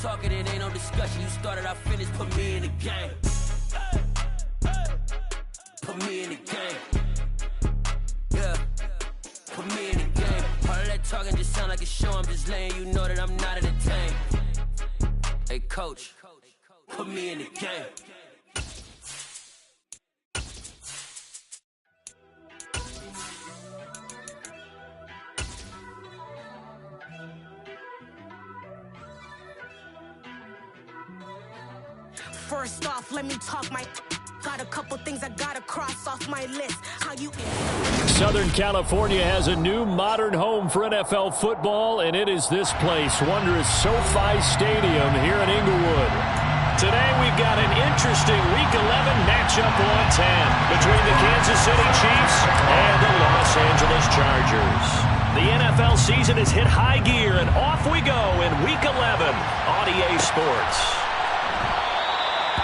talking, it ain't no discussion. You started, I finished, put me in the game. Put me in the game. Yeah. Put me in the game. All that talking just sound like a show. I'm just letting you know that I'm not entertained. Hey, coach, put me in the game. First off, let me talk my... Got a couple things I gotta cross off my list. How you... Southern California has a new modern home for NFL football, and it is this place, wondrous SoFi Stadium here in Inglewood. Today we've got an interesting Week 11 matchup on 10 between the Kansas City Chiefs and the Los Angeles Chargers. The NFL season has hit high gear, and off we go in Week 11 on EA Sports.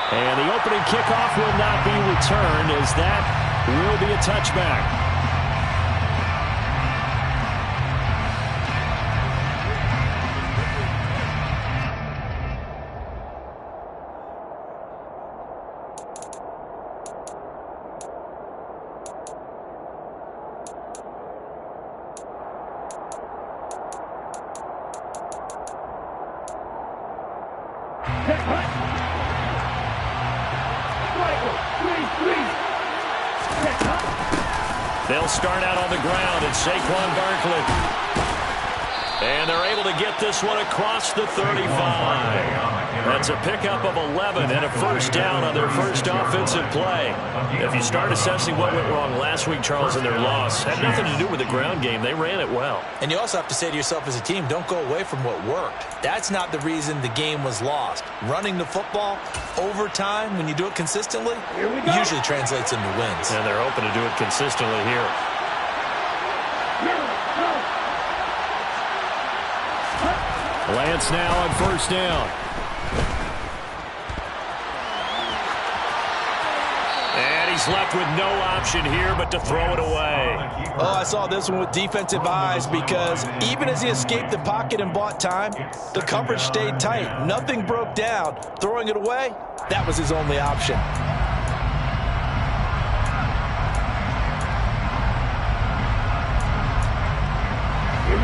And the opening kickoff will not be returned, as that will be a touchback. They'll start out on the ground. It's Saquon Barkley. And they're able to get this one across the 35. That's a pickup of 11 and a first down on their first offensive play. If you start assessing what went wrong last week, Charles, in their loss, had nothing to do with the ground game. They ran it well. And you also have to say to yourself as a team, don't go away from what worked. That's not the reason the game was lost. Running the football over time, when you do it consistently, usually translates into wins. And they're hoping to do it consistently here. Lance now on first down. And he's left with no option here but to throw it away. Oh, I saw this one with defensive eyes, because even as he escaped the pocket and bought time, the coverage stayed tight. Nothing broke down. Throwing it away, that was his only option.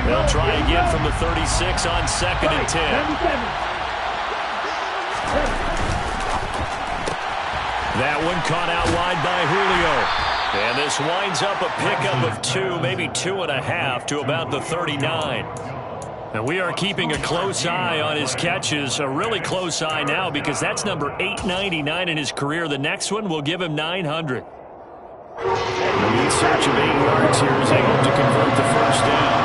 They'll try again from the 36 on 2nd and 10. That one caught out wide by Julio. And this winds up a pickup of 2, maybe 2.5 to about the 39. And we are keeping a close eye on his catches, a really close eye now, because that's number 899 in his career. The next one will give him 900. In search of 8 yards here as they hope to convert the first down.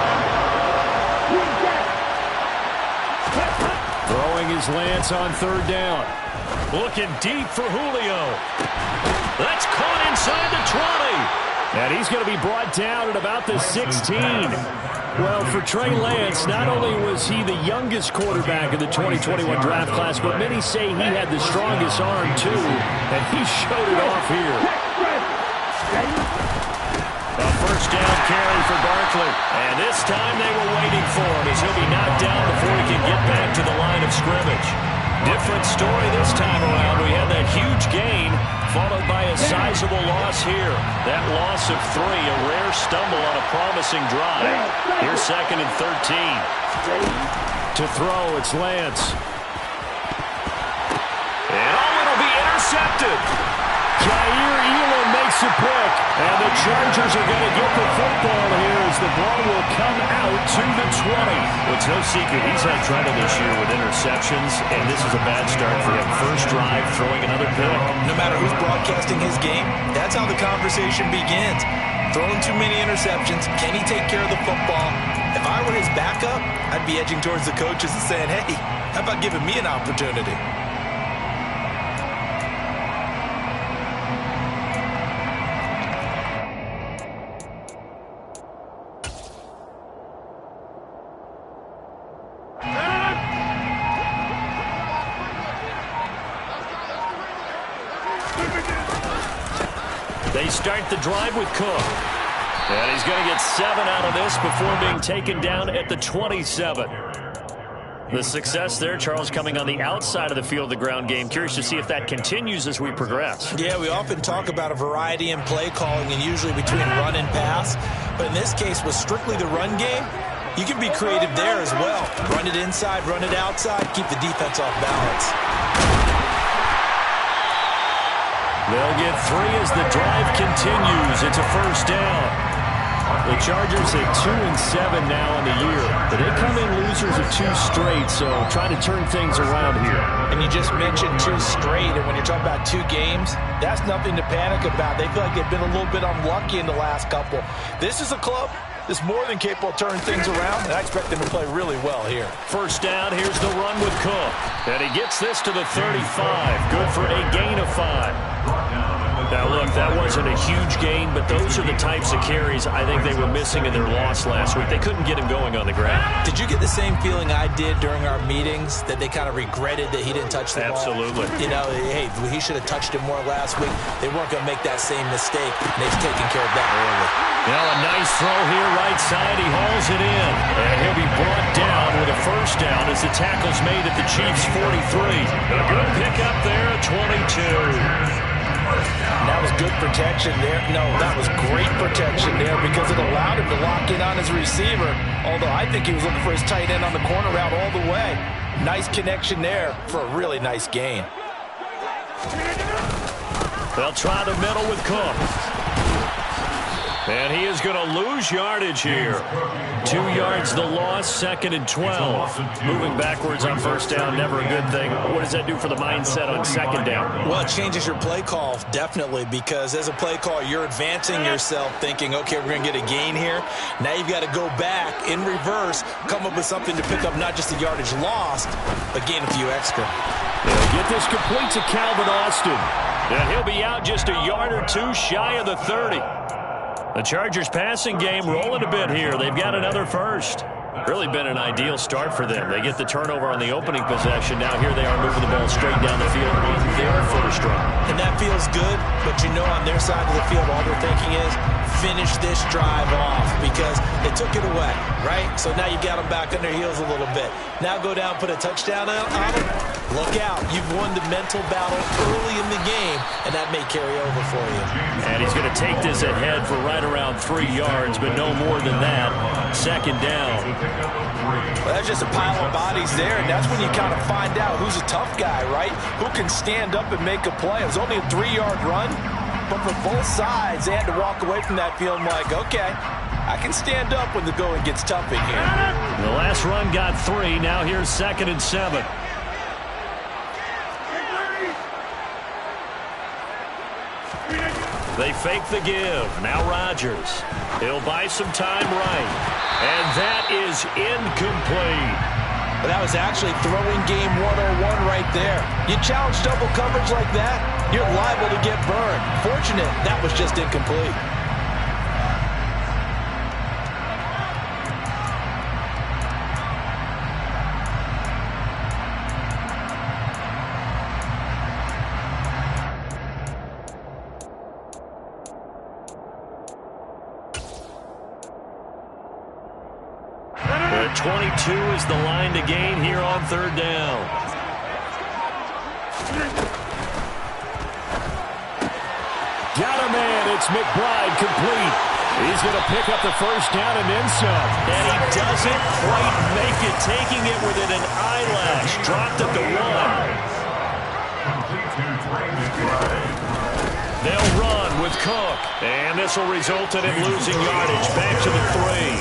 Throwing his Lance on 3rd down. Looking deep for Julio. That's caught inside the 20. And he's going to be brought down at about the 16. Well, for Trey Lance, not only was he the youngest quarterback in the 2021 draft class, but many say he had the strongest arm too, and he showed it off here. A first down carry for Barkley. And this time they were waiting for him, as he'll be knocked down before he can get back to the line of scrimmage. Different story this time around. We had that huge gain, followed by a sizable loss here. That loss of 3, a rare stumble on a promising drive. Here's 2nd and 13. To throw, it's Lance. And it'll be intercepted. Jair Elam makes a pick, and the Chargers are going to get the football here as the ball will come out to the 20. Well, it's no secret he's had trouble this year with interceptions, and this is a bad start for him. First drive, throwing another pick. No matter who's broadcasting his game, that's how the conversation begins. Throwing too many interceptions, can he take care of the football? If I were his backup, I'd be edging towards the coaches and saying, hey, how about giving me an opportunity? They start the drive with Cook. And he's going to get 7 out of this before being taken down at the 27. The success there, Charles, coming on the outside of the field of the ground game. Curious to see if that continues as we progress. Yeah, we often talk about a variety in play calling and usually between run and pass. But in this case, with strictly the run game, you can be creative there as well. Run it inside, run it outside, keep the defense off balance. They'll get 3 as the drive continues. It's a first down. The Chargers at 2-7 now in the year. But they come in losers of 2 straight, so trying to turn things around here. And you just mentioned 2 straight, and when you're talking about 2 games, that's nothing to panic about. They feel like they've been a little bit unlucky in the last couple. This is a club that's more than capable of turning things around, and I expect them to play really well here. First down, here's the run with Cook. And he gets this to the 35. Good for a gain of 5. Now, look, that wasn't a huge gain, but those are the types of carries I think they were missing in their loss last week. They couldn't get him going on the ground. Did you get the same feeling I did during our meetings, that they kind of regretted that he didn't touch the ball? Absolutely. You know, hey, he should have touched it more last week. They weren't going to make that same mistake, and they've taken care of that early. Now a nice throw here, right side. He hauls it in. And he'll be brought down with a first down as the tackle's made at the Chiefs' 43. A good pickup there at 22. That was good protection there. No, that was great protection there because it allowed him to lock in on his receiver, although I think he was looking for his tight end on the corner route all the way. Nice connection there for a really nice gain. They'll try the middle with Cook. And he is going to lose yardage here. 2 yards the loss, 2nd and 12. Moving backwards on first down, never a good thing. What does that do for the mindset on 2nd down? Well, it changes your play call, definitely, because as a play call, you're advancing yourself thinking, okay, we're going to get a gain here. Now you've got to go back in reverse, come up with something to pick up not just the yardage lost, but gain a few extra. They'll get this complete to Calvin Austin. And he'll be out just a yard or 2 shy of the 30. The Chargers passing game rolling a bit here. They've got another first. Really been an ideal start for them. They get the turnover on the opening possession. Now here they are moving the ball straight down the field on their first drive. And that feels good, but you know on their side of the field all they're thinking is finish this drive off because they took it away, right? So now you got them back on their heels a little bit. Now go down, put a touchdown on them. Look out. You've won the mental battle early in the game, and that may carry over for you. And he's going to take this ahead for right around 3 yards, but no more than that. 2nd down. Well, that's just a pile of bodies there, and that's when you kind of find out who's a tough guy, right? Who can stand up and make a play. It was only a 3-yard run, but for both sides, they had to walk away from that feeling like, okay, I can stand up when the going gets tough in here. The last run got 3. Now here's 2nd and 7. They fake the give. Now Rodgers. He'll buy some time right. And that is incomplete. But that was actually throwing game 101 right there. You challenge double coverage like that, you're liable to get burned. Fortunate, that was just incomplete. But 22 is the line to gain here on 3rd down. Got a man. It's McBride complete. He's going to pick up the first down and then some. And he doesn't quite make it, taking it within an eyelash. Dropped at the 1. They'll run with Cook. And this will result in him losing yardage. Back to the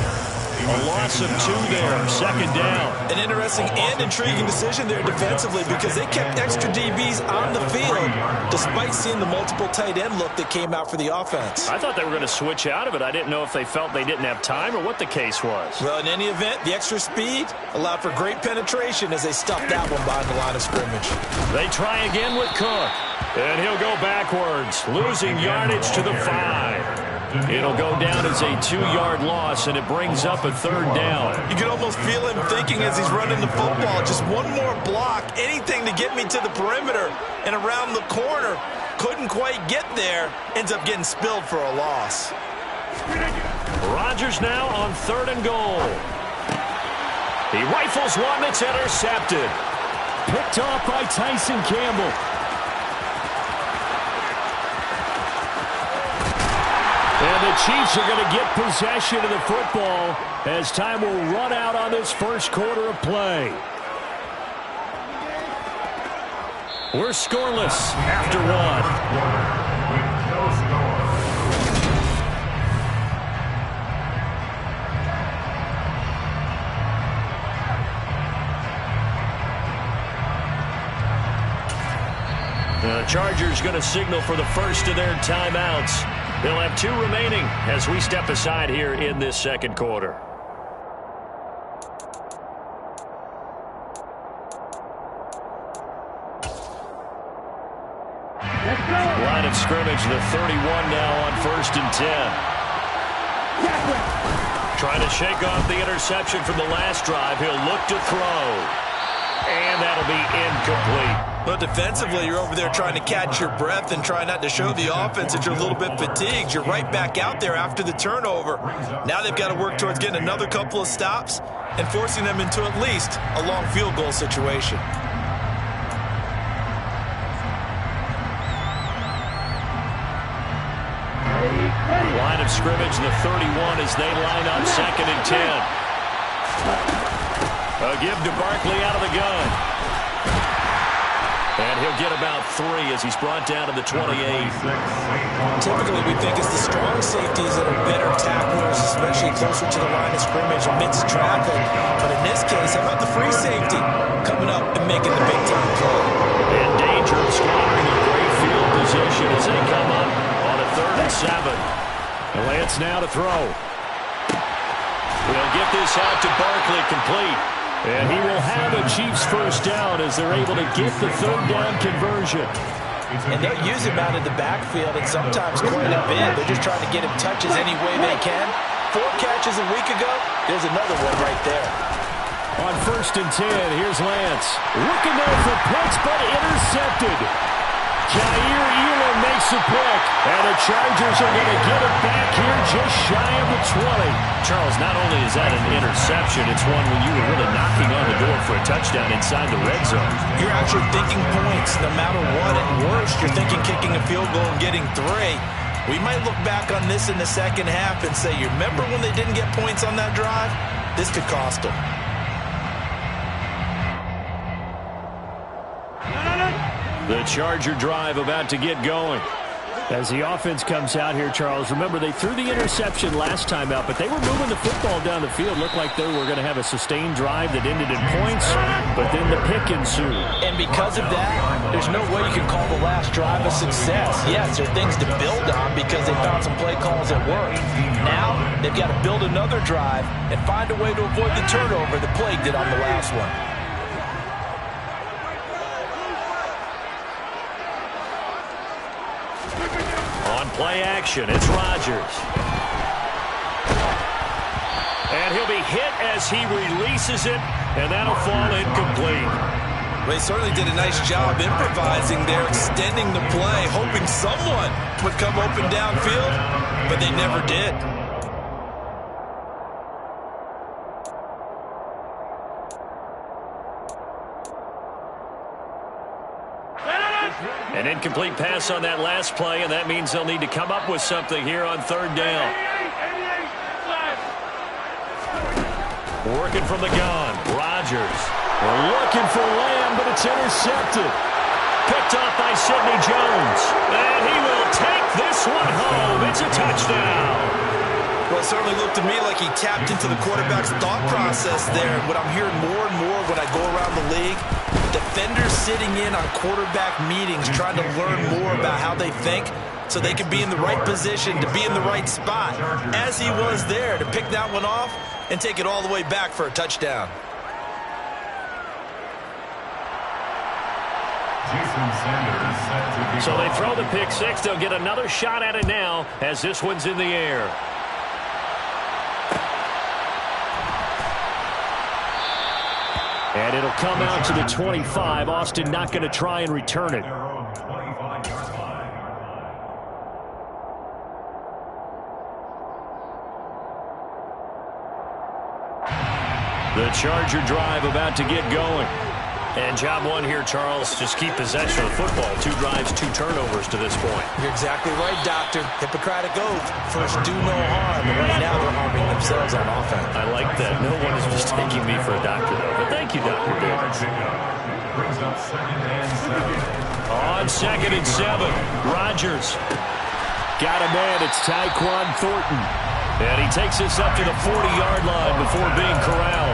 3. A loss of 2 there, 2nd down. An interesting and intriguing decision there defensively because they kept extra DBs on the field despite seeing the multiple tight end look that came out for the offense. I thought they were going to switch out of it. I didn't know if they felt they didn't have time or what the case was. Well, in any event, the extra speed allowed for great penetration as they stuffed that one behind the line of scrimmage. They try again with Cook. And he'll go backwards, losing yardage to the 5. It'll go down as a 2-yard loss, and it brings up a 3rd down. You can almost feel him thinking as he's running the football, just one more block, anything to get me to the perimeter and around the corner. Couldn't quite get there, ends up getting spilled for a loss. Rodgers now on 3rd and goal. He rifles one that's intercepted. Picked off by Tyson Campbell. And the Chiefs are going to get possession of the football as time will run out on this first quarter of play. We're scoreless after one. The Chargers going to signal for the first of their timeouts. They'll have 2 remaining as we step aside here in this second quarter. Line of scrimmage, the 31 now on 1st and 10. Trying to shake off the interception from the last drive. He'll look to throw. And that'll be incomplete. But defensively, you're over there trying to catch your breath and try not to show the offense that you're a little bit fatigued. You're right back out there after the turnover. Now they've got to work towards getting another couple of stops and forcing them into at least a long field goal situation. Line of scrimmage, the 31 as they line up 2nd and 10. A give to Barkley out of the gun. And he'll get about 3 as he's brought down to the 28. Typically, we think it's the strong safeties that are better tacklers, especially closer to the line of scrimmage amidst traffic. But in this case, how about the free safety coming up and making the big-time play? In danger of squandering a great field position as they come up on a 3rd and 7. Lance now to throw. We'll get this out to Barkley, complete. And he will have a Chiefs first down as they're able to get the 3rd down conversion. And they'll use him out of the backfield and sometimes quite a bit. They're just trying to get him touches any way they can. 4 catches a week ago. There's another one right there. On 1st and 10, here's Lance. Looking there for picks, but intercepted. Jair Elam makes a pick, and the Chargers are going to get it back here just shy of the 20. Charles, not only is that an interception, it's one when you were really knocking on the door for a touchdown inside the red zone. You're actually thinking points no matter what. At worst, you're thinking kicking a field goal and getting 3. We might look back on this in the second half and say, you remember when they didn't get points on that drive? This could cost them. The Charger drive about to get going. As the offense comes out here, Charles, remember they threw the interception last time out, but they were moving the football down the field. Looked like they were going to have a sustained drive that ended in points, but then the pick ensued. And because of that, there's no way you can call the last drive a success. Yes, there are things to build on because they found some play calls that work. Now, they've got to build another drive and find a way to avoid the turnover that plagued it on the last one. Play action, it's Rodgers. And he'll be hit as he releases it, and that'll fall incomplete. Well, he certainly did a nice job improvising there, extending the play, hoping someone would come open downfield, but they never did. An incomplete pass on that last play, and that means they'll need to come up with something here on 3rd down. Working from the gun, Rodgers. We're looking for Lamb, but it's intercepted. Picked off by Sidney Jones. And he will take this one home. It's a touchdown. Well, it certainly looked to me like he tapped into the quarterback's thought process there. What I'm hearing more and more when I go around the league, defenders sitting in on quarterback meetings trying to learn more about how they think so they can be in the right position to be in the right spot, as he was there to pick that one off and take it all the way back for a touchdown. So they throw the pick 6. They'll get another shot at it now as this one's in the air. And it'll come out to the 25. Austin not going to try and return it. The Charger drive about to get going. And job one here, Charles, just keep possession of the football. 2 drives, 2 turnovers to this point. You're exactly right, Doctor. Hippocratic oath. First, do no harm. And right now, they're harming themselves on offense. I like that. No one is mistaking me for a doctor, though. But thank you, Dr. Davis. On 2nd and 7, Rodgers. Got a man. It's Tyquan Thornton. And he takes this up to the 40-yard line before being corralled.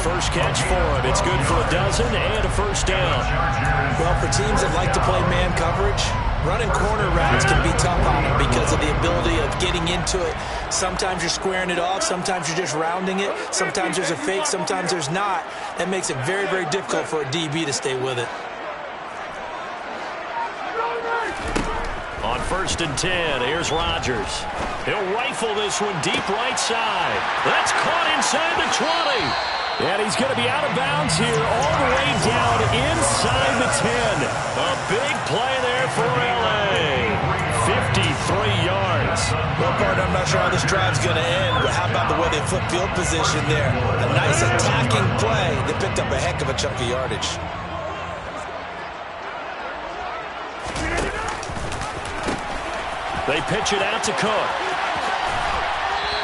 First catch for him. It's good for a dozen and a first down. Well, for teams that like to play man coverage, running corner routes can be tough on them because of the ability of getting into it. Sometimes you're squaring it off. Sometimes you're just rounding it. Sometimes there's a fake. Sometimes there's not. That makes it very, very difficult for a DB to stay with it. On 1st and 10, here's Rodgers. He'll rifle this one deep right side. That's caught inside the 20. And he's going to be out of bounds here all the way down inside the 10. A big play there for L.A. 53 yards. Well, partner, I'm not sure how this drive's going to end, but how about the way they flip field position there? A nice attacking play. They picked up a heck of a chunk of yardage. They pitch it out to Cook.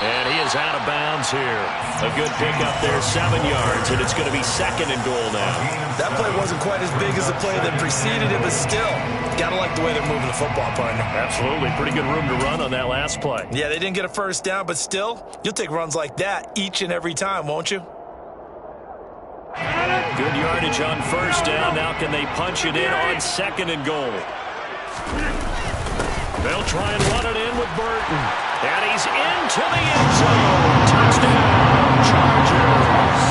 And he is out of bounds here. A good pickup there, 7 yards, and it's going to be 2nd and goal now. That play wasn't quite as big as the play that preceded it, but still, got to like the way they're moving the football, partner. Absolutely. Pretty good room to run on that last play. Yeah, they didn't get a first down, but still, you'll take runs like that each and every time, won't you? Good yardage on first down. Now can they punch it in on 2nd and goal? They'll try and run it in with Burton. And he's into the end zone. Touchdown, Chargers.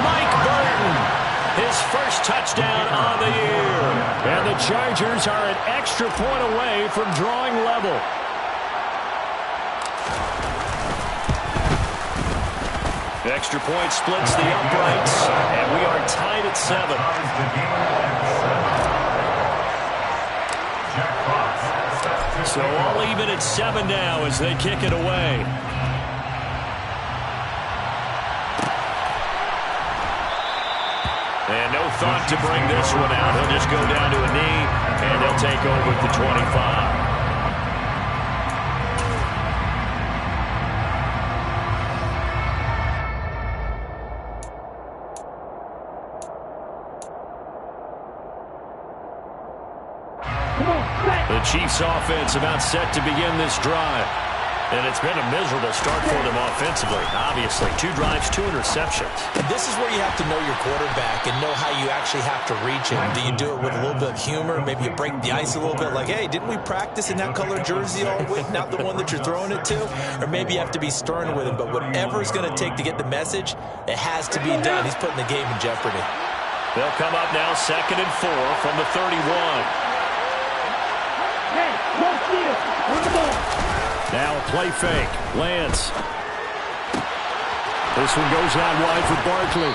Mike Burton, his first touchdown on the year. And the Chargers are an extra point away from drawing level. The extra point splits the uprights, and we are tied at 7. So all even at 7 now as they kick it away. And no thought to bring this one out. He'll just go down to a knee, and they'll take over at the 25. The Chiefs offense about set to begin this drive. And it's been a miserable start for them offensively. Obviously, 2 drives, 2 interceptions. And this is where you have to know your quarterback and know how you actually have to reach him. Do you do it with a little bit of humor? Maybe you break the ice a little bit like, hey, didn't we practice in that color jersey all week? Not the one that you're throwing it to? Or maybe you have to be stern with him. But whatever it's going to take to get the message, it has to be done. He's putting the game in jeopardy. They'll come up now 2nd and 4 from the 31. Now a play fake. Lance. This one goes out wide for Barkley.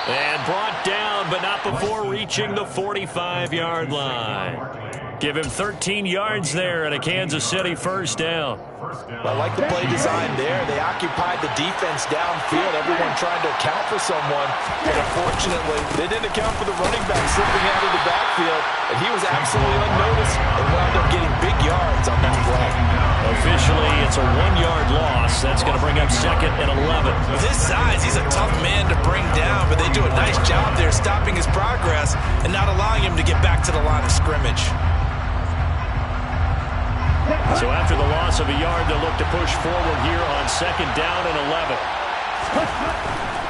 And brought down, but not before reaching the 45-yard line. Give him 13 yards there and a Kansas City first down. I like the play design there. They occupied the defense downfield. Everyone trying to account for someone. But unfortunately, they didn't account for the running back slipping out of the backfield. And he was absolutely unnoticed and wound up getting big yards on that play. Officially, it's a 1-yard loss. That's going to bring up 2nd and 11. With his size, he's a tough man to bring down, but they do a nice job there stopping his progress and not allowing him to get back to the line of scrimmage. So after the loss of a yard, they'll look to push forward here on 2nd down and 11.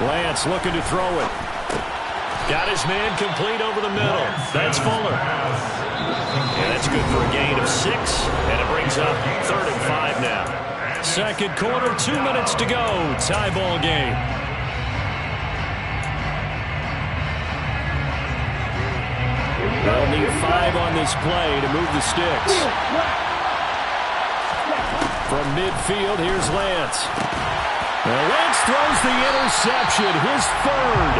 Lance looking to throw it. Got his man complete over the middle. That's Fuller. And that's good for a gain of 6, and it brings up 3rd and 5 now. Second quarter, 2 minutes to go. Tie ball game. They'll need 5 on this play to move the sticks. From midfield, here's Lance. Now Lance throws the interception, his 3rd.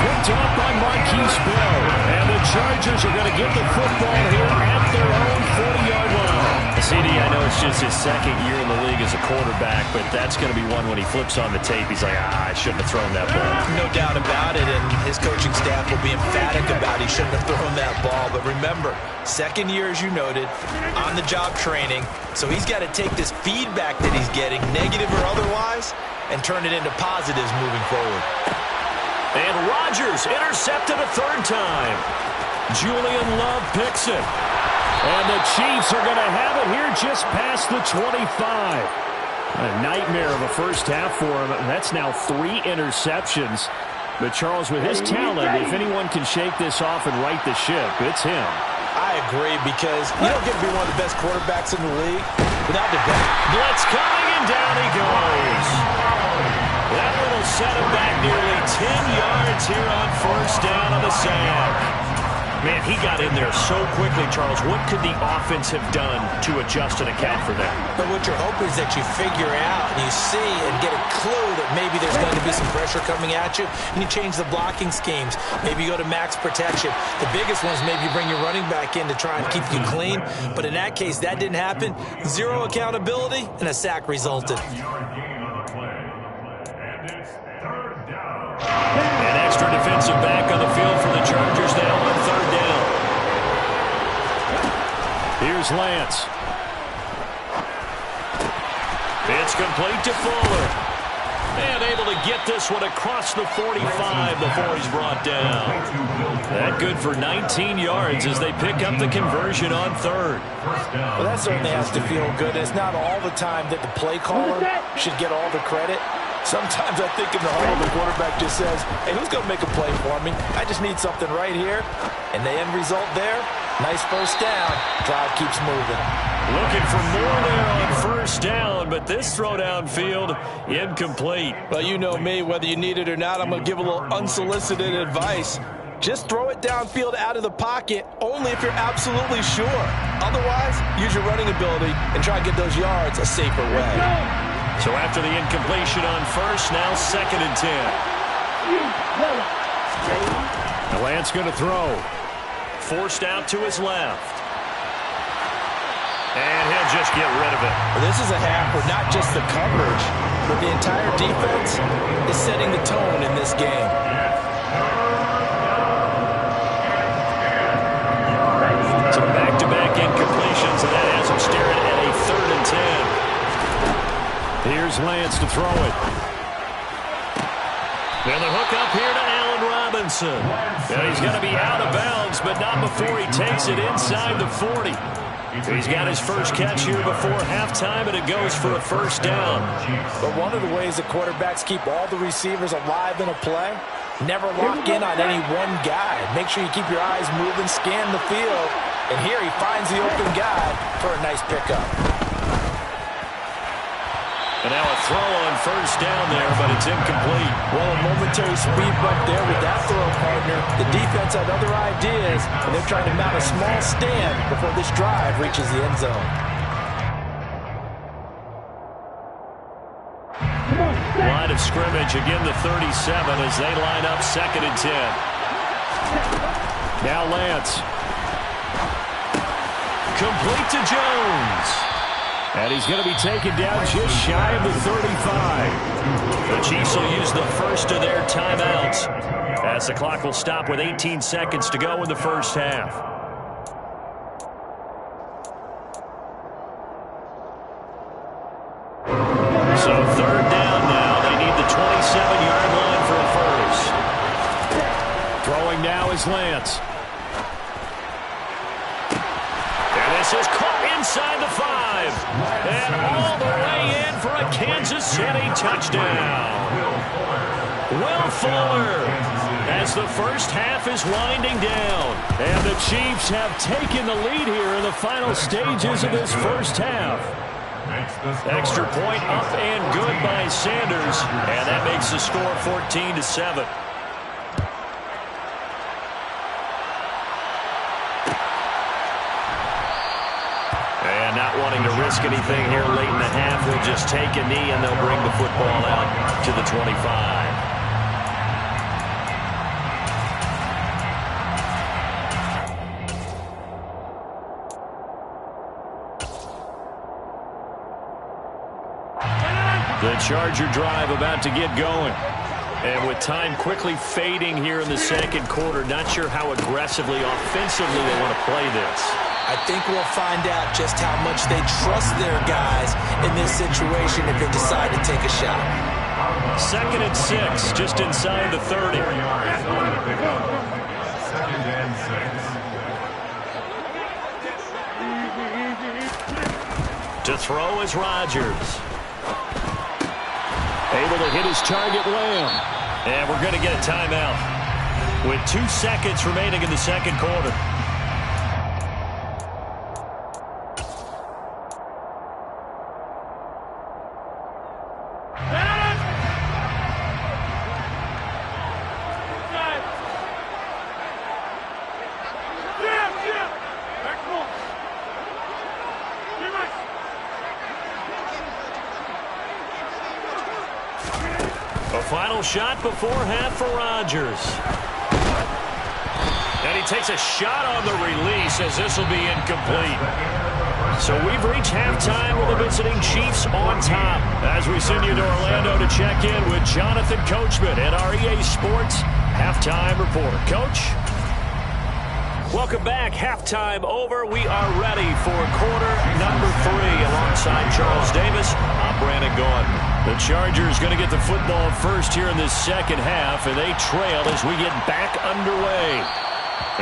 Picked up by Marquise Bell. And the Chargers are going to get the football here at their own 40-yard line. CD, I know it's just his second year in the league as a quarterback, but that's going to be one when he flips on the tape. He's like, I shouldn't have thrown that ball. No doubt about it, and his coaching staff will be emphatic about he shouldn't have thrown that ball. But remember, second year, as you noted, on-the-job training, so he's got to take this feedback that he's getting, negative or otherwise, and turn it into positives moving forward. And Rodgers intercepted a third time. Julian Love picks it. And the Chiefs are going to have it here just past the 25. A nightmare of a first half for him. That's now 3 interceptions. But Charles, with his talent, if anyone can shake this off and right the ship, it's him. I agree, because you don't get to be one of the best quarterbacks in the league without debate. Blitz coming, and down he goes. That little set him back nearly 10 yards here on first down on the sack. Man, he got in there so quickly, Charles. What could the offense have done to adjust and account for that? But what you're hoping is that you figure out and you see and get a clue that maybe there's going to be some pressure coming at you, and you change the blocking schemes. Maybe you go to max protection. The biggest one is maybe you bring your running back in to try and keep you clean. But in that case, that didn't happen. 0 accountability, and a sack resulted. An extra defensive back on the field for the Chargers now on third down. Here's Lance. It's complete to Fuller. And able to get this one across the 45 before he's brought down. That good for 19 yards as they pick up the conversion on third. Well, that certainly has to feel good. It's not all the time that the play caller should get all the credit. Sometimes I think in the huddle, the quarterback just says, hey, who's going to make a play for me? I just need something right here. And the end result there, nice first down. Drive keeps moving. Looking for more there on first down, but this throw downfield incomplete. Well, you know me, whether you need it or not, I'm going to give a little unsolicited advice. Just throw it downfield out of the pocket, only if you're absolutely sure. Otherwise, use your running ability and try to get those yards a safer way. So after the incompletion on first, now 2nd and 10. The Lance going to throw. Forced out to his left. And he'll just get rid of it. Well, this is a half where not just the coverage, but the entire defense is setting the tone in this game. So back-to-back incompletions, and that has him staring at a 3rd and 10. Here's Lance to throw it. And the hook up here to Allen Robinson. Now he's going to be out of bounds, but not before he takes it inside the 40. He's got his first catch here before halftime, and it goes for a first down. But one of the ways that quarterbacks keep all the receivers alive in a play, never lock in on any one guy. Make sure you keep your eyes moving, scan the field. And here he finds the open guy for a nice pickup. And now a throw on first down there, but it's incomplete. Well, a momentary speed bump there with that throw, partner. The defense had other ideas, and they're trying to mount a small stand before this drive reaches the end zone. Line of scrimmage, again the 37 as they line up 2nd and 10. Now Lance. Complete to Jones. And he's going to be taken down just shy of the 35. The Chiefs will use the first of their timeouts as the clock will stop with 18 seconds to go in the first half. So 3rd down now. They need the 27-yard line for a first. Throwing now is Lance. And this is caught inside the 5. And all the way in for a Kansas City touchdown. Will Fuller as the first half is winding down. And the Chiefs have taken the lead here in the final stages of this first half. Extra point up and good by Sanders. And that makes the score 14-7. And not wanting to risk anything here late in the half, they'll just take a knee and they'll bring the football out to the 25. The Charger drive about to get going. And with time quickly fading here in the second quarter, not sure how aggressively, offensively they want to play this. I think we'll find out just how much they trust their guys in this situation if they decide to take a shot. 2nd and 6, just inside the 30. 2nd and 6. To throw is Rodgers. Able to hit his target, Lamb. And we're going to get a timeout with 2 seconds remaining in the second quarter. Final shot before half for Rodgers. And he takes a shot on the release as this will be incomplete. So we've reached halftime with the visiting Chiefs on top. As we send you to Orlando to check in with Jonathan Coachman at our EA Sports Halftime Report. Coach? Welcome back. Halftime over. We are ready for quarter number 3 alongside Charles Davis. I'm Brandon Gaudin. The Chargers going to get the football first here in this second half, and they trail as we get back underway.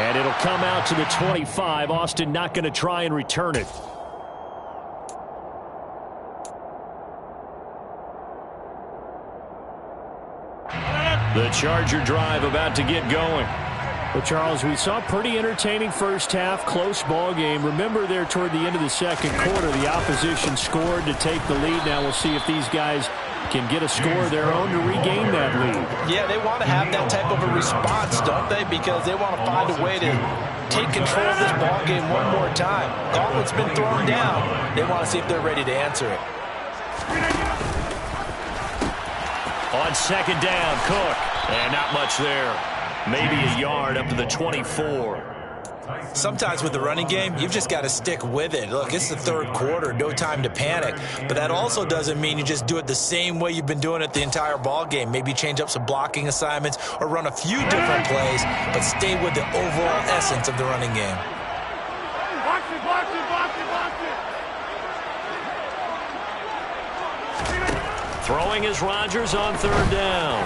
And it'll come out to the 25. Austin not going to try and return it. The Charger drive about to get going. Well, Charles, we saw a pretty entertaining first half, close ball game. Remember there toward the end of the second quarter, the opposition scored to take the lead. Now we'll see if these guys can get a score of their own to regain that lead. Yeah, they want to have that type of a response, don't they? Because they want to find a way to take control of this ball game one more time. Gauntlet's been thrown down. They want to see if they're ready to answer it. On second down, Cook. And not much there. Maybe a yard up to the 24. Sometimes with the running game, you've just got to stick with it. Look, it's the third quarter, no time to panic. But that also doesn't mean you just do it the same way you've been doing it the entire ball game. Maybe change up some blocking assignments or run a few different plays, but stay with the overall essence of the running game. Throwing is Rodgers on third down.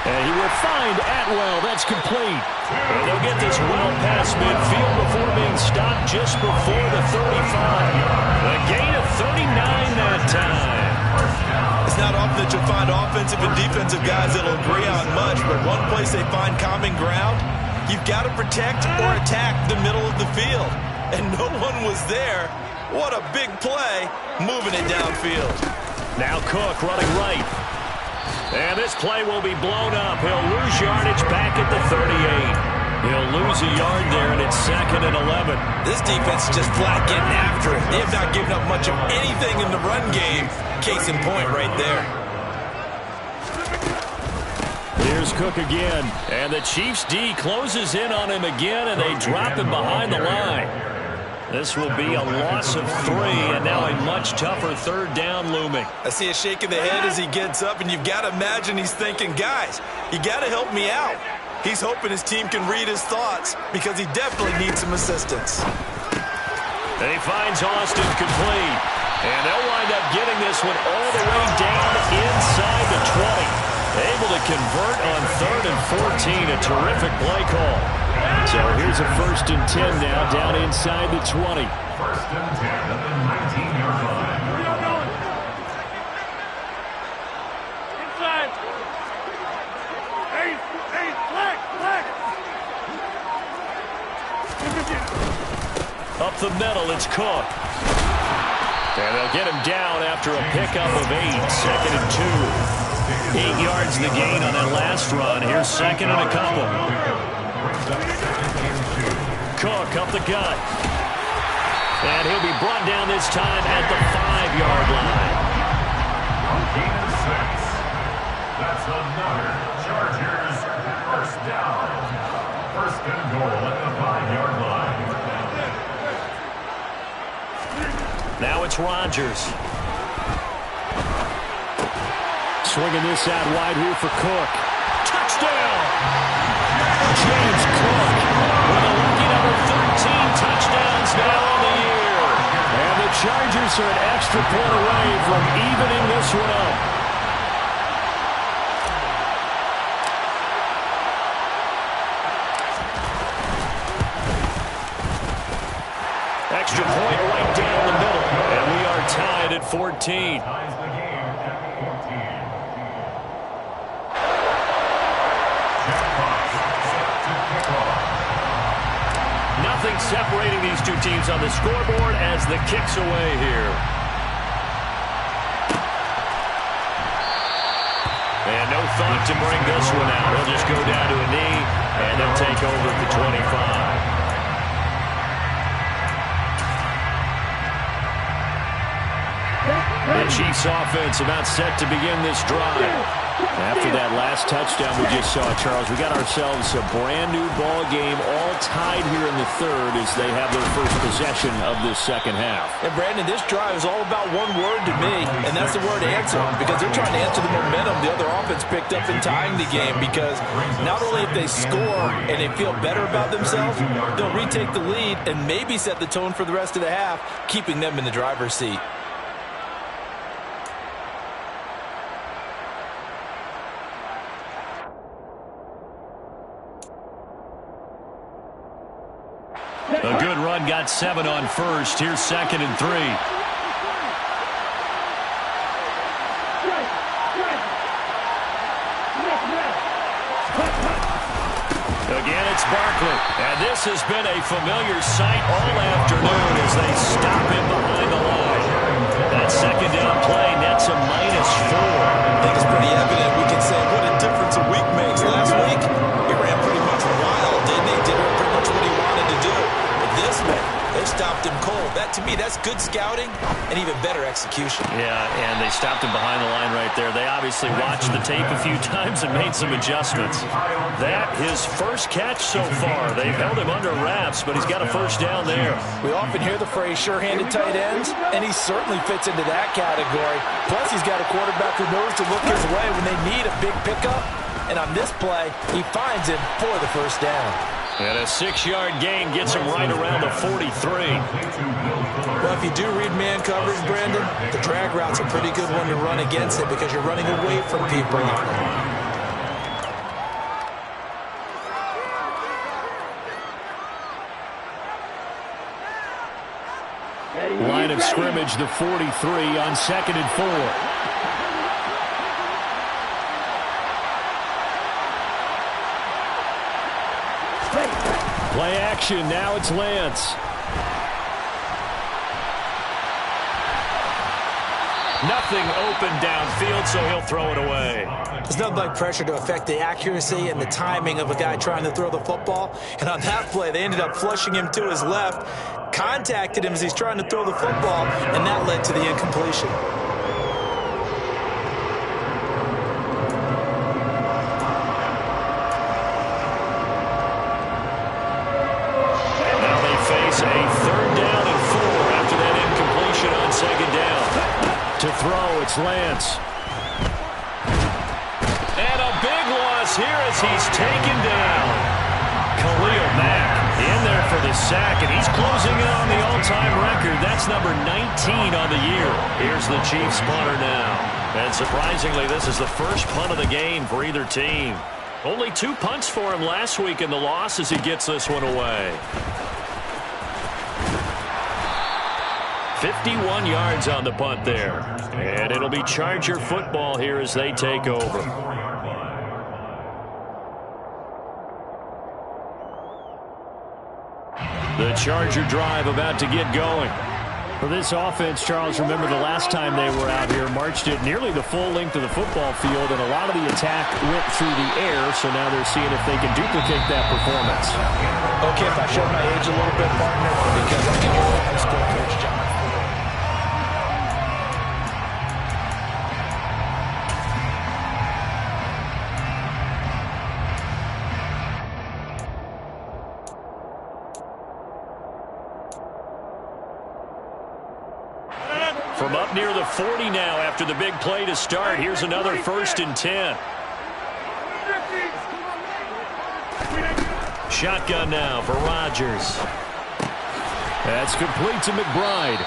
And he will find Atwell. That's complete. And they'll get this well past midfield before being stopped just before the 35. A gain of 39 that time. It's not often that you'll find offensive and defensive guys that'll agree on much, but one place they find common ground, you've got to protect or attack the middle of the field. And no one was there. What a big play, moving it downfield. Now Cook running right. And this play will be blown up. He'll lose yardage back at the 38. He'll lose a yard there, and it's 2nd and 11. This defense is just flat getting after it. They have not given up much of anything in the run game. Case in point right there. Here's Cook again. And the Chiefs D closes in on him again, and they drop him behind the line. This will be a loss of 3, and now a much tougher third down looming. I see a shake of the head as he gets up, and you've got to imagine he's thinking, guys, you got to help me out. He's hoping his team can read his thoughts because he definitely needs some assistance. And he finds Austin complete. And they'll wind up getting this one all the way down inside the 20. Able to convert on 3rd and 14. A terrific play call. So here's a 1st and 10 now down inside the 20. 1st and 10 at the 19-yard line. Inside. Hey, flag. Up the middle, it's Cook. And they'll get him down after a pickup of 8. 2nd and 2. 8 yards the gain on that last run. Here's 2nd and a couple. Cook up the gut. And he'll be brought down this time at the 5-yard line. Gain of 6. That's another Chargers first down. 1st and goal at the 5-yard line. Now it's Rodgers. swinging this out wide here for Cook. Touchdown! James Cook with a lucky number 13 touchdowns now on the year. And the Chargers are an extra point away from evening this one up. Extra point right down the middle. And we are tied at 14. Ties the game at 14. Jackpot set to kick off. Nothing separating these two teams on the scoreboard as the kick's away here. And no thought to bring this one out. He'll just go down to a knee, and they'll take over at the 25. The Chiefs offense about set to begin this drive. After that last touchdown we just saw, Charles, we got ourselves a brand new ball game, all tied here in the third as they have their first possession of this second half. And Brandon, this drive is all about one word to me, and that's the word answer, because they're trying to answer the momentum the other offense picked up in tying the game, because not only if they score and they feel better about themselves, they'll retake the lead and maybe set the tone for the rest of the half, keeping them in the driver's seat. A good run, got 7 on first. Here's 2nd and 3. Again, it's Barkley. And this has been a familiar sight all afternoon as they stop him behind the line. That second down play nets a -4. I think it's pretty evident. We can say what a difference a week makes. Last week, he ran pretty much wild, didn't he? Did pretty much what he wanted to do. But this man, they stopped him cold. That, to me, that's good scouting and even better execution. Yeah, and they stopped him behind the line right there. They obviously watched the tape a few times and made some adjustments. That, his first catch so far. They've held him under wraps, but he's got a first down there. We often hear the phrase sure-handed tight ends, and he certainly fits into that category. Plus, he's got a quarterback who knows to look his way when they need a big pickup. And on this play, he finds him for the first down. And a 6-yard gain gets him right around the 43. Well, if you do read man coverage, Brandon, the drag route's a pretty good one to run against it because you're running away from people. Line of scrimmage, the 43 on 2nd and 4. Play action, now it's Lance. Nothing open downfield, so he'll throw it away. There's nothing like pressure to affect the accuracy and the timing of a guy trying to throw the football. And on that play, they ended up flushing him to his left, contacted him as he's trying to throw the football, and that led to the incompletion. A 3rd down and 4 after that incompletion on 2nd down. To throw, it's Lance. And a big loss here as he's taken down. Khalil Mack in there for the sack, and he's closing in on the all-time record. That's number 19 on the year. Here's the Chiefs punter now. And surprisingly, this is the first punt of the game for either team. Only 2 punts for him last week in the loss as he gets this one away. 51 yards on the punt there. And it'll be Charger football here as they take over. The Charger drive about to get going. For this offense, Charles, remember the last time they were out here, marched it nearly the full length of the football field, and a lot of the attack went through the air, so now they're seeing if they can duplicate that performance. Okay, if I show my age a little bit, partner, because I think you're a high school coach, John. From up near the 40 now after the big play to start. Here's another 1st and 10. Shotgun now for Rodgers. That's complete to McBride.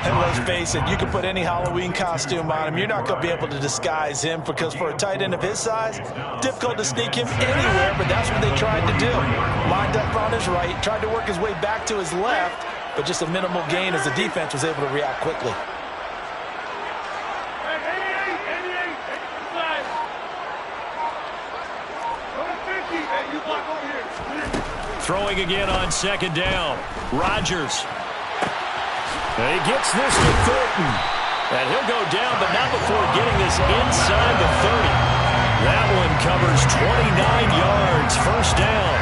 And let's face it, you can put any Halloween costume on him. You're not going to be able to disguise him because for a tight end of his size, difficult to sneak him anywhere, but that's what they tried to do. Lined up on his right, tried to work his way back to his left, but just a minimal gain as the defense was able to react quickly. Throwing again on 2nd down. Rodgers. He gets this to Thornton. And he'll go down, but not before getting this inside the 30. That one covers 29 yards. 1st down.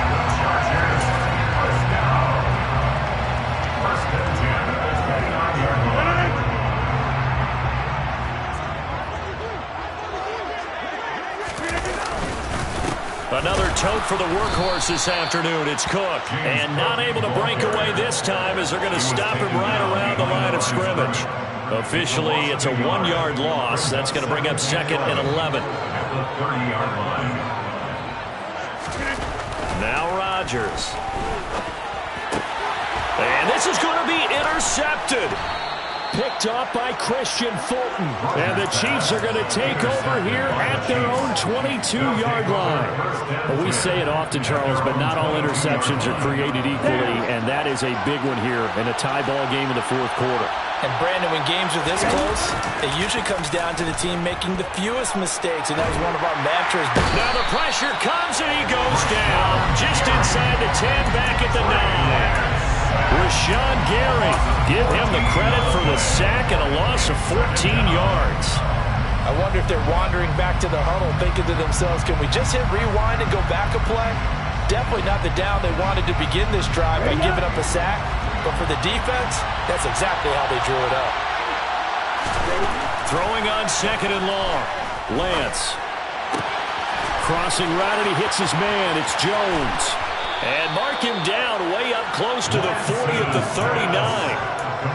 Another tote for the workhorse this afternoon. It's Cook. And not able to break away this time as they're going to stop him right around the line of scrimmage. Officially, it's a 1-yard loss. That's going to bring up 2nd and 11. Now Rodgers. And this is going to be intercepted. Picked off by Christian Fulton. And the Chiefs are going to take over here at their own 22-yard line. Well, we say it often, Charles, but not all interceptions are created equally, and that is a big one here in a tie ball game in the 4th quarter. And Brandon, when games are this close, it usually comes down to the team making the fewest mistakes, and that was one of our mantras. Now the pressure comes, and he goes down just inside the 10, back at the 9. Rashawn Gary, give him the credit for the sack and a loss of 14 yards. I wonder if they're wandering back to the huddle thinking to themselves, can we just hit rewind and go back a play? Definitely not the down they wanted to begin this drive by giving up a sack. But for the defense, that's exactly how they drew it up. Throwing on 2nd and long. Lance. Crossing right, and he hits his man. It's Jones. And mark him down way up close to the 40 at the 39.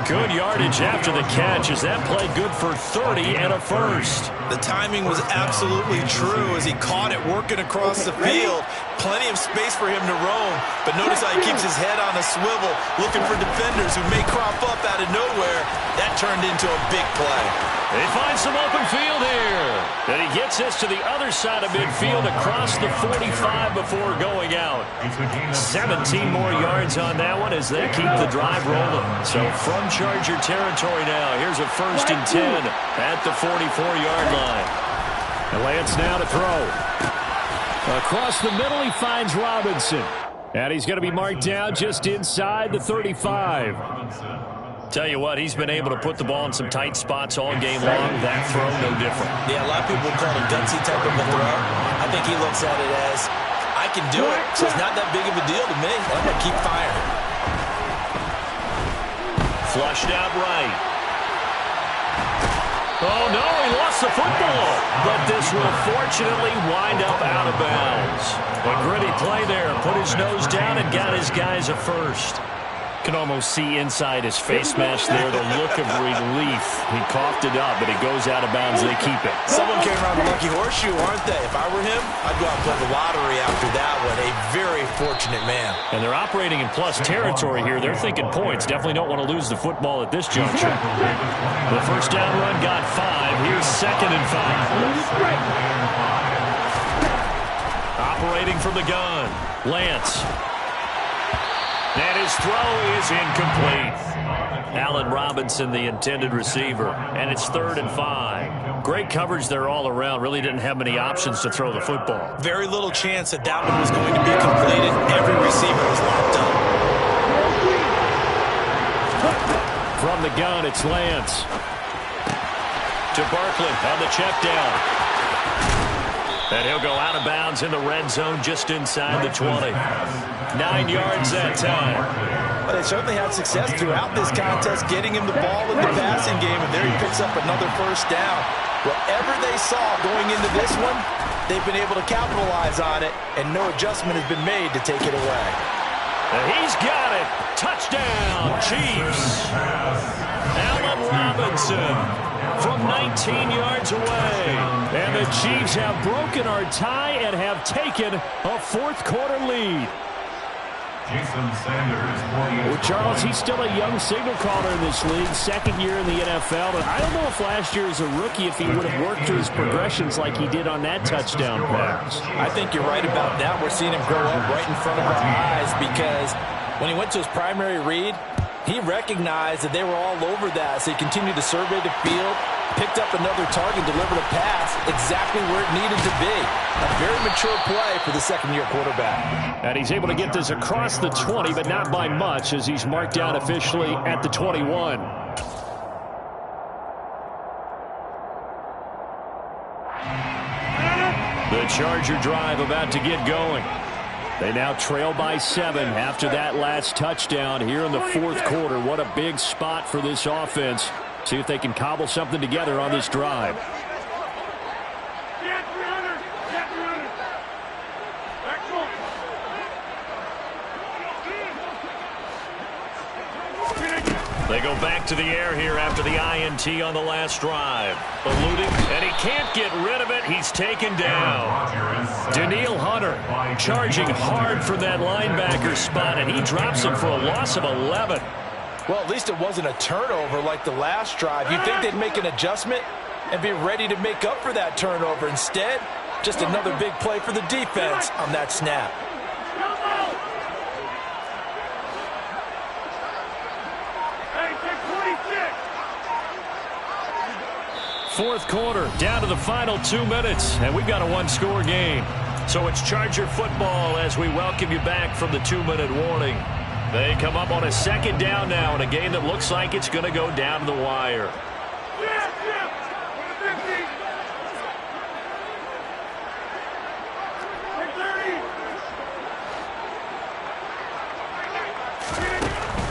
Good yardage after the catch as that played good for 30 and a 1st. The timing was absolutely true as he caught it working across the field. Plenty of space for him to roam, but notice how he keeps his head on a swivel looking for defenders who may crop up out of nowhere. That turned into a big play. They find some open field here. And he gets this to the other side of midfield across the 45 before going out. 17 more yards on that one as they keep the drive rolling. So from Charger territory now, here's a 1st and 10 at the 44-yard line. And Lance now to throw. Across the middle, he finds Robinson. And he's going to be marked down just inside the 35. Tell you what, he's been able to put the ball in some tight spots all game long. That throw, no different. Yeah, a lot of people call it a gutsy type of a throw. I think he looks at it as, I can do it, so it's not that big of a deal to me. I'm going to keep firing. Flushed out right. Oh, no, he lost the football. But this will fortunately wind up out of bounds. A gritty play there. Put his nose down and got his guys a 1st. Can almost see inside his face mask there the look of relief. He coughed it up, but it goes out of bounds. They keep it. Someone came around the lucky horseshoe, aren't they? If I were him, I'd go out and play the lottery after that one. A very fortunate man. And they're operating in plus territory here. They're thinking points. Definitely don't want to lose the football at this juncture. The 1st down run got 5. Here's 2nd and 5. Operating from the gun. Lance. And his throw is incomplete. Allen Robinson, the intended receiver. And it's 3rd and 5. Great coverage there all around. Really didn't have many options to throw the football. Very little chance that that one was going to be completed. Every receiver was locked up. From the gun, it's Lance. To Barkley on the check down. And he'll go out of bounds in the red zone just inside the 20. 9 yards that time. But they certainly had success throughout this contest, getting him the ball in the passing game, and there he picks up another 1st down. Whatever they saw going into this one, they've been able to capitalize on it, and no adjustment has been made to take it away. He's got it. Touchdown, Chiefs. Allen Robinson from 19 yards away. And the Chiefs have broken our tie and have taken a fourth-quarter lead. Well, Charles, he's still a young signal caller in this league, second year in the NFL. But I don't know if last year as a rookie, if he would have worked through his progressions like he did on that touchdown pass. I think you're right about that. We're seeing him grow up right in front of our eyes because when he went to his primary read, he recognized that they were all over that, so he continued to survey the field, picked up another target, delivered a pass exactly where it needed to be. A very mature play for the second-year quarterback. And he's able to get this across the 20, but not by much, as he's marked down officially at the 21. The Charger drive about to get going. They now trail by 7 after that last touchdown here in the fourth quarter. What a big spot for this offense. See if they can cobble something together on this drive. They go back to the air here after the INT on the last drive. Eluding, and he can't get rid of it. He's taken down. Danielle Hunter charging hard for that linebacker spot, and he drops him for a loss of 11. Well, at least it wasn't a turnover like the last drive. You'd think they'd make an adjustment and be ready to make up for that turnover. Instead, just another big play for the defense on that snap. Fourth quarter, down to the final 2 minutes, and we've got a one-score game. So it's Charger football as we welcome you back from the 2-minute warning. They come up on a second down now in a game that looks like it's going to go down to the wire.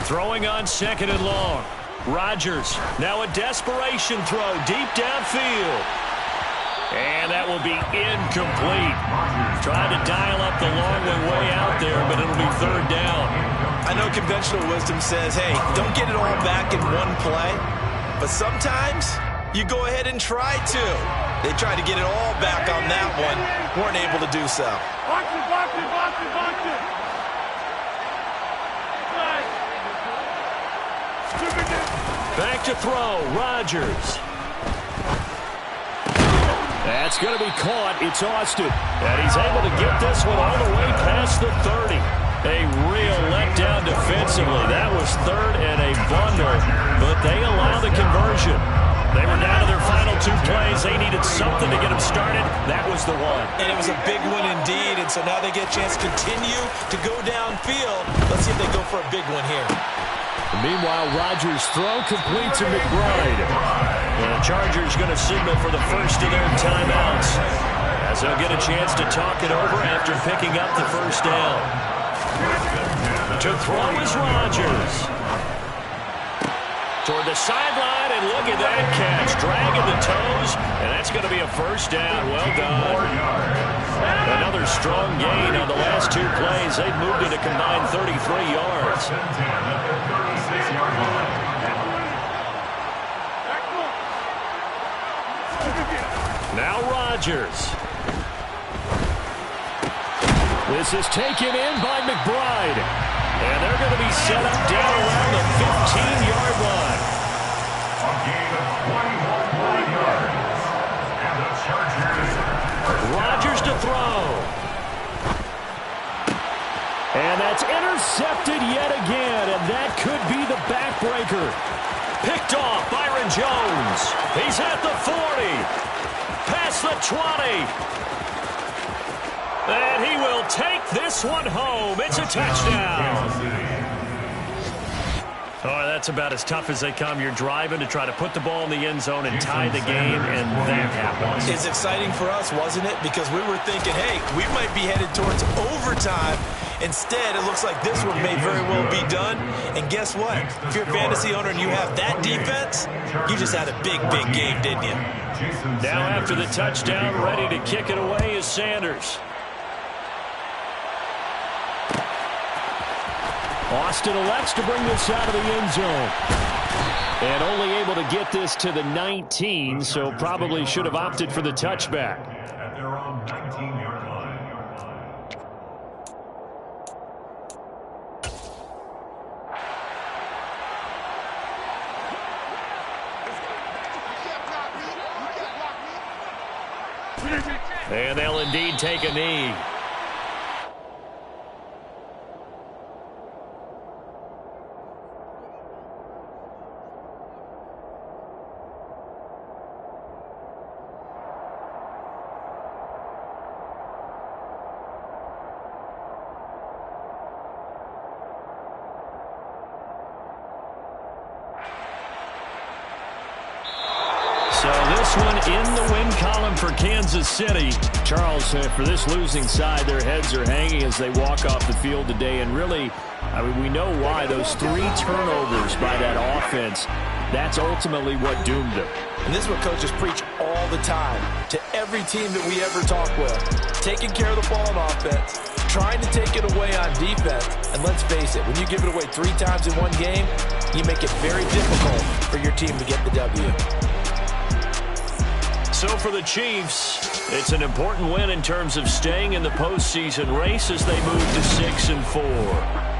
Throwing on second and long. Rodgers, now a desperation throw deep downfield. And that will be incomplete. Trying to dial up the long way out there, but it'll be third down. I know conventional wisdom says, hey, don't get it all back in one play. But sometimes you go ahead and try to. They tried to get it all back on that one. Weren't able to do so. Box it, box it, box it, box it. Back to throw, Rodgers. That's going to be caught. It's Austin. And he's able to get this one all the way past the 30. A real letdown defensively. That was third and a bundle, but they allow the conversion. They were down to their final 2 plays. They needed something to get them started. That was the one. And it was a big one indeed, and so now they get a chance to continue to go downfield. Let's see if they go for a big one here. Meanwhile, Rodgers' throw complete to McBride. The Chargers going to signal for the first of their timeouts, as they'll get a chance to talk it over after picking up the first down. To throw is Rodgers. Toward the sideline, and look at that catch. Dragging the toes, and that's going to be a first down. Well done. Another strong gain on the last 2 plays. They've moved it a combined 33 yards. Now Rodgers. This is taken in by McBride. And they're going to be set up down around the 15-yard line. A gain of 21 yards. And the Chargers. Rodgers to throw. And that's intercepted yet again, and that could be the backbreaker. Picked off Byron Jones. He's at the 40. Past the 20. And he will take this one home. It's a touchdown. Oh, that's about as tough as they come. You're driving to try to put the ball in the end zone and tie the game, and that happens. It's exciting for us, wasn't it? Because we were thinking, hey, we might be headed towards overtime. Instead, it looks like this one may very well be done. And guess what? If you're a fantasy owner and you have that defense, you just had a big, big game, didn't you? Now after the touchdown, ready to kick it away is Sanders. Austin elects to bring this out of the end zone. And only able to get this to the 19, so probably should have opted for the touchback. At their own 19-yard line. And they'll indeed take a knee. So this one in the win column for Kansas City. Charles, for this losing side, their heads are hanging as they walk off the field today. And really, I mean, we know why. Those 3 turnovers by that offense, that's ultimately what doomed them. And this is what coaches preach all the time to every team that we ever talk with. Taking care of the ball on offense, trying to take it away on defense. And let's face it, when you give it away 3 times in one game, you make it very difficult for your team to get the W. So for the Chiefs, it's an important win in terms of staying in the postseason race as they move to 6-4.